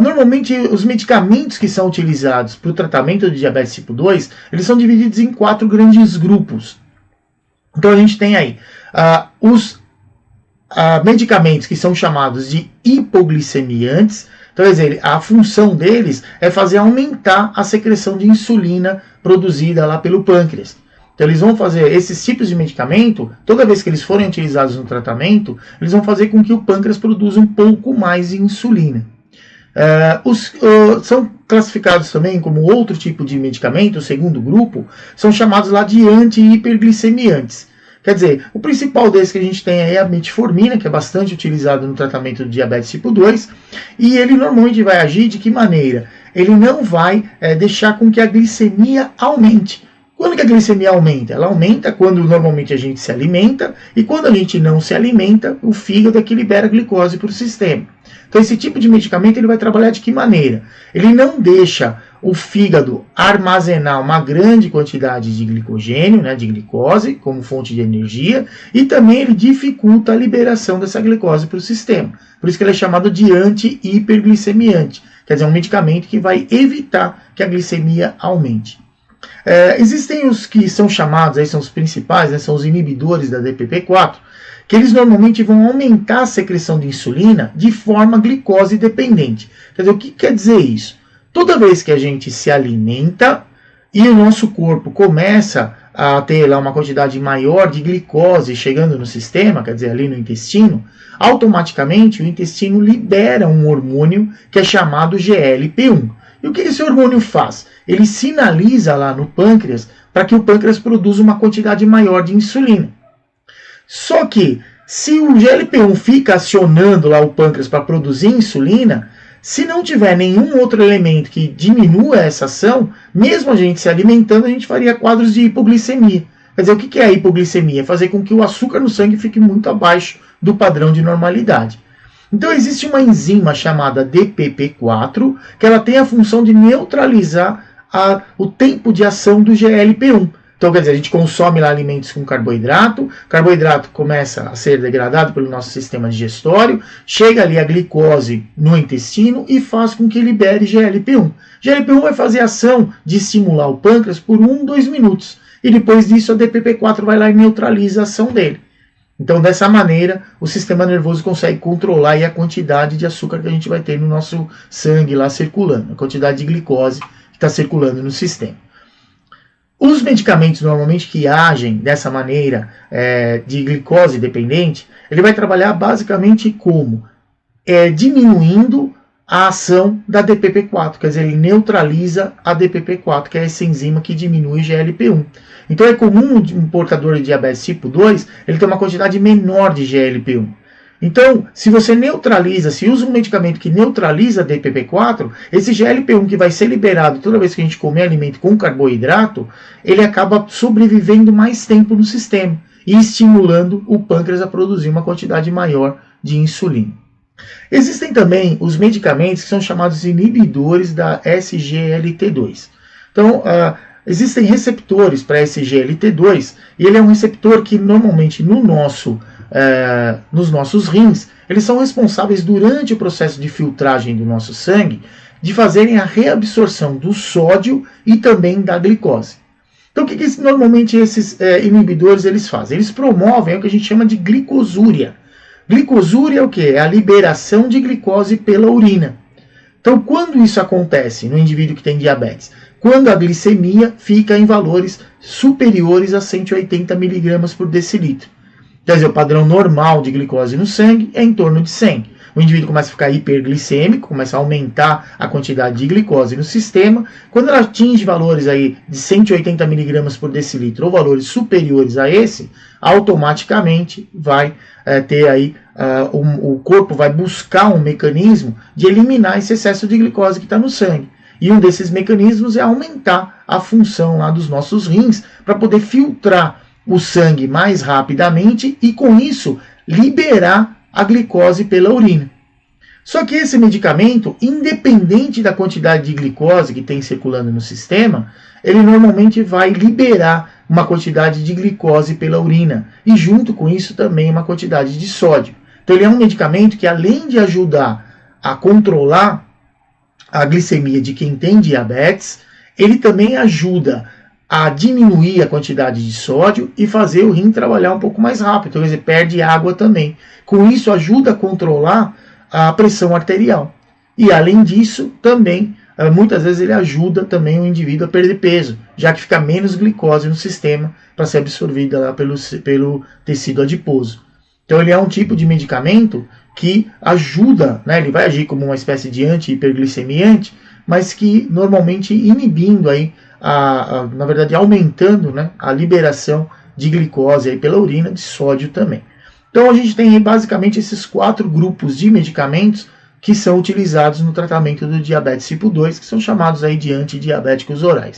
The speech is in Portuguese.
Normalmente os medicamentos que são utilizados para o tratamento de diabetes tipo 2, eles são divididos em 4 grandes grupos. Então a gente tem aí os medicamentos que são chamados de hipoglicemiantes. Então, quer dizer, a função deles é fazer aumentar a secreção de insulina produzida lá pelo pâncreas. Então, eles vão fazer esses tipos de medicamento, toda vez que eles forem utilizados no tratamento, eles vão fazer com que o pâncreas produza um pouco mais de insulina. São classificados também como outro tipo de medicamento, o segundo grupo, são chamados lá de anti-hiperglicemiantes. Quer dizer, o principal desses que a gente tem é a metformina, que é bastante utilizado no tratamento do diabetes tipo 2, e ele normalmente vai agir de que maneira? Ele não vai deixar com que a glicemia aumente. Quando que a glicemia aumenta? Ela aumenta quando normalmente a gente se alimenta, e quando a gente não se alimenta, o fígado é que libera glicose para o sistema. Então esse tipo de medicamento ele vai trabalhar de que maneira? Ele não deixa o fígado armazenar uma grande quantidade de glicogênio, né, de glicose, como fonte de energia, e também ele dificulta a liberação dessa glicose para o sistema. Por isso que ele é chamado de anti-hiperglicemiante, quer dizer, um medicamento que vai evitar que a glicemia aumente. Existem os que são chamados, aí são os principais, né, são os inibidores da DPP-4, que eles normalmente vão aumentar a secreção de insulina de forma glicose dependente. Quer dizer, o que quer dizer isso? Toda vez que a gente se alimenta e o nosso corpo começa a ter lá uma quantidade maior de glicose chegando no sistema, quer dizer, ali no intestino, automaticamente o intestino libera um hormônio que é chamado GLP-1. E o que esse hormônio faz? Ele sinaliza lá no pâncreas para que o pâncreas produza uma quantidade maior de insulina. Só que, se o GLP-1 fica acionando lá o pâncreas para produzir insulina, se não tiver nenhum outro elemento que diminua essa ação, mesmo a gente se alimentando, a gente faria quadros de hipoglicemia. Quer dizer, o que é a hipoglicemia? É fazer com que o açúcar no sangue fique muito abaixo do padrão de normalidade. Então existe uma enzima chamada DPP-4, que ela tem a função de neutralizar o tempo de ação do GLP-1. Então, quer dizer, a gente consome lá alimentos com carboidrato, carboidrato começa a ser degradado pelo nosso sistema digestório, chega ali a glicose no intestino e faz com que libere GLP-1. GLP-1 vai fazer a ação de estimular o pâncreas por 2 minutos. E depois disso a DPP-4 vai lá e neutraliza a ação dele. Então, dessa maneira, o sistema nervoso consegue controlar aí a quantidade de açúcar que a gente vai ter no nosso sangue lá circulando, a quantidade de glicose que está circulando no sistema. Os medicamentos normalmente que agem dessa maneira de glicose dependente, ele vai trabalhar basicamente como? Diminuindo a ação da DPP-4, quer dizer, ele neutraliza a DPP-4, que é essa enzima que diminui o GLP-1. Então é comum um portador de diabetes tipo 2, ele ter uma quantidade menor de GLP-1. Então, se você neutraliza, se usa um medicamento que neutraliza a DPP-4, esse GLP-1 que vai ser liberado toda vez que a gente comer alimento com carboidrato, ele acaba sobrevivendo mais tempo no sistema e estimulando o pâncreas a produzir uma quantidade maior de insulina. Existem também os medicamentos que são chamados inibidores da SGLT2. Então, existem receptores para SGLT2 e ele é um receptor que normalmente nos nossos rins, eles são responsáveis durante o processo de filtragem do nosso sangue de fazerem a reabsorção do sódio e também da glicose. Então o que normalmente esses inibidores eles fazem? Eles promovem o que a gente chama de glicosúria. Glicosúria é o que? É a liberação de glicose pela urina. Então quando isso acontece no indivíduo que tem diabetes? Quando a glicemia fica em valores superiores a 180 mg por decilitro. Quer dizer, o padrão normal de glicose no sangue é em torno de 100. O indivíduo começa a ficar hiperglicêmico, começa a aumentar a quantidade de glicose no sistema. Quando ela atinge valores aí de 180 mg por decilitro ou valores superiores a esse, automaticamente vai ter aí, o corpo vai buscar um mecanismo de eliminar esse excesso de glicose que está no sangue. E um desses mecanismos é aumentar a função lá dos nossos rins para poder filtrar o sangue mais rapidamente e com isso liberar a glicose pela urina. Só que esse medicamento, independente da quantidade de glicose que tem circulando no sistema, ele normalmente vai liberar uma quantidade de glicose pela urina e junto com isso também uma quantidade de sódio. Então ele é um medicamento que além de ajudar a controlar a glicemia de quem tem diabetes, ele também ajuda a diminuir a quantidade de sódio e fazer o rim trabalhar um pouco mais rápido, então, quer dizer, perde água também. Com isso, ajuda a controlar a pressão arterial. E, além disso, também, muitas vezes ele ajuda também o indivíduo a perder peso, já que fica menos glicose no sistema para ser absorvida lá pelo tecido adiposo. Então, ele é um tipo de medicamento que ajuda, né, ele vai agir como uma espécie de anti-hiperglicemiante, mas que normalmente inibindo aí, na verdade aumentando, né, a liberação de glicose aí pela urina, de sódio também. Então a gente tem aí basicamente esses 4 grupos de medicamentos que são utilizados no tratamento do diabetes tipo 2, que são chamados aí de antidiabéticos orais.